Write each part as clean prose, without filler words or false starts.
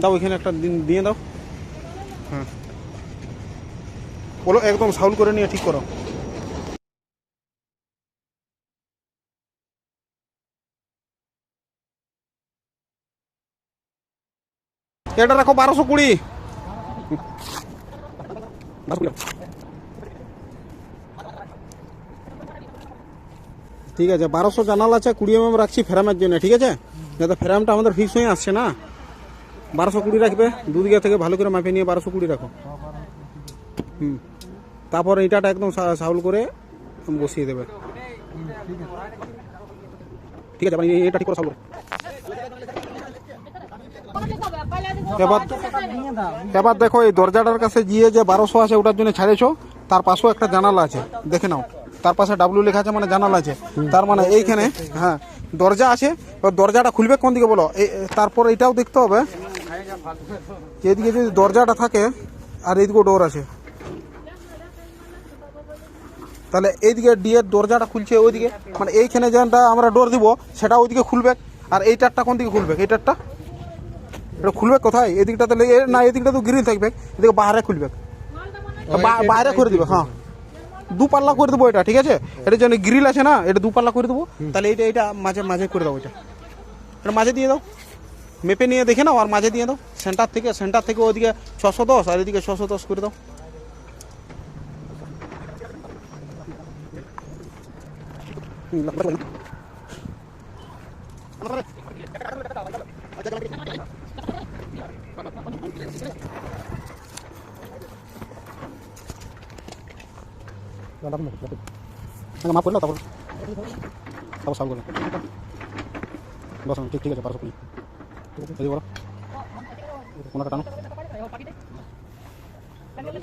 দাও এখানে একটা দিয়ে দাও। হ্যাঁ বলো একদম সাউল করে নিয়ে ঠিক করো। এটা রাখো 1220। ঠিক আছে 1200 জানাল আছে, 20 mm রাখছি ফ্রেমের জন্য, ঠিক আছে? যাতে ফ্রেমটা আমাদের ফিক্স হয়ে আসছে না, 1220 রাখবে। দুদিকে থেকে ভালো করে মাপে নিয়ে 1220 রাখো। তারপর এইটাটা একদম সাউল করে বসিয়ে দেবে, ঠিক আছে? এটা ঠিক করে সাউল। এবার দেখো এই দরজাটার কাছে গিয়ে যে 1200 আছে ওটার জন্য ছাড়েছো, তার পাশেও একটা জানালা আছে, দেখে নাও। তার পাশে ডাব্লিউ লেখা আছে, মানে জানালা আছে। তার মানে এইখানে হ্যাঁ দরজা আছে। দরজাটা খুলবে কোন দিকে বলো? তারপর এটাও দেখতে হবে, এদিকে যদি দরজাটা থাকে আর এইদিকে ডোর আছে, তাহলে এইদিকে ডিয়ের দরজাটা খুলছে ওইদিকে, মানে এইখানে যেটা আমরা ডোর দিব সেটা ওইদিকে খুলবে। আর এই টারটা কোন দিকে খুলবে? এই টারটা এটা খুলবে কোথায়? এদিকটা তাহলে না, এদিকটা তো গ্রিল থাকবে, এদিকে বাইরে খুলবে, বাইরে করে দিবে। হ্যাঁ 2 পাল্লা করে দেবো এটা, ঠিক আছে? এটার জন্য গ্রিল আছে না, এটা 2 পাল্লা করে দেবো। তাহলে এটা মাঝে মাঝে করে দাও, এটা মাঝে দিয়ে দাও, মেপে নিয়ে দেখে নাও, আর মাঝে দিয়ে দাও। সেন্টার থেকে ওইদিকে 610 আর এদিকে 610 করে দাও। মাপ করে নাও, তারপর সাউল করে বস। ঠিক আছে 1220 বলো, কোনটা টানো।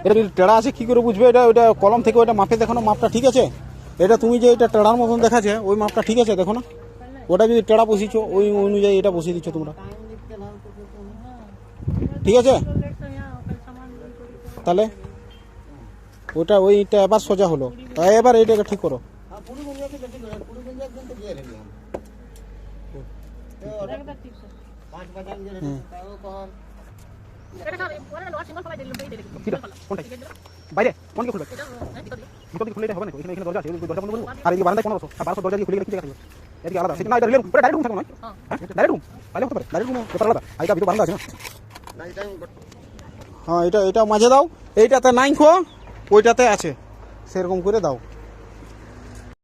এটা যদি টেড়া আছে কি করে বুঝবে? এটা ওইটা কলম থেকে ওইটা মাপে দেখো না, মাপটা ঠিক আছে? এটা তুমি যে এটা টেড়ার মতন দেখাচ্ছে ওই মাপটা ঠিক আছে দেখো না? ওটা যদি টেড়া বসিয়েছো ওই অনুযায়ী এটা বসিয়ে দিচ্ছ তোমরা, ঠিক আছে? তাহলে ওটা ওইটা এবার সোজা হলো, এবার এইটাকে ঠিক করো। বাইরে কোন খুলবে? ভিতর দিকে খুলে হবে না, এখানে এখানে দরজা আছে, দরজা বন্ধ করবো। আর এই বারান্দায় 1500 আর 1200 দরজা দিয়ে খুলে গেলে কি দেখা যাবে? এদিকে আলাদা সেটা না, এটা রিলের উপরে ডাইরেক্ট রুম থাকে না? ডাইরেক্ট রুম পাইলে হতে পারে, ডাইরেক্ট রুম ব্যাপার আলাদা। আইটা ভিতর বারান্দা আছে না? হ্যাঁ এটা মাঝে দাও, এইটাতে 9 ওইটাতে আছে, সেরকম করে দাও।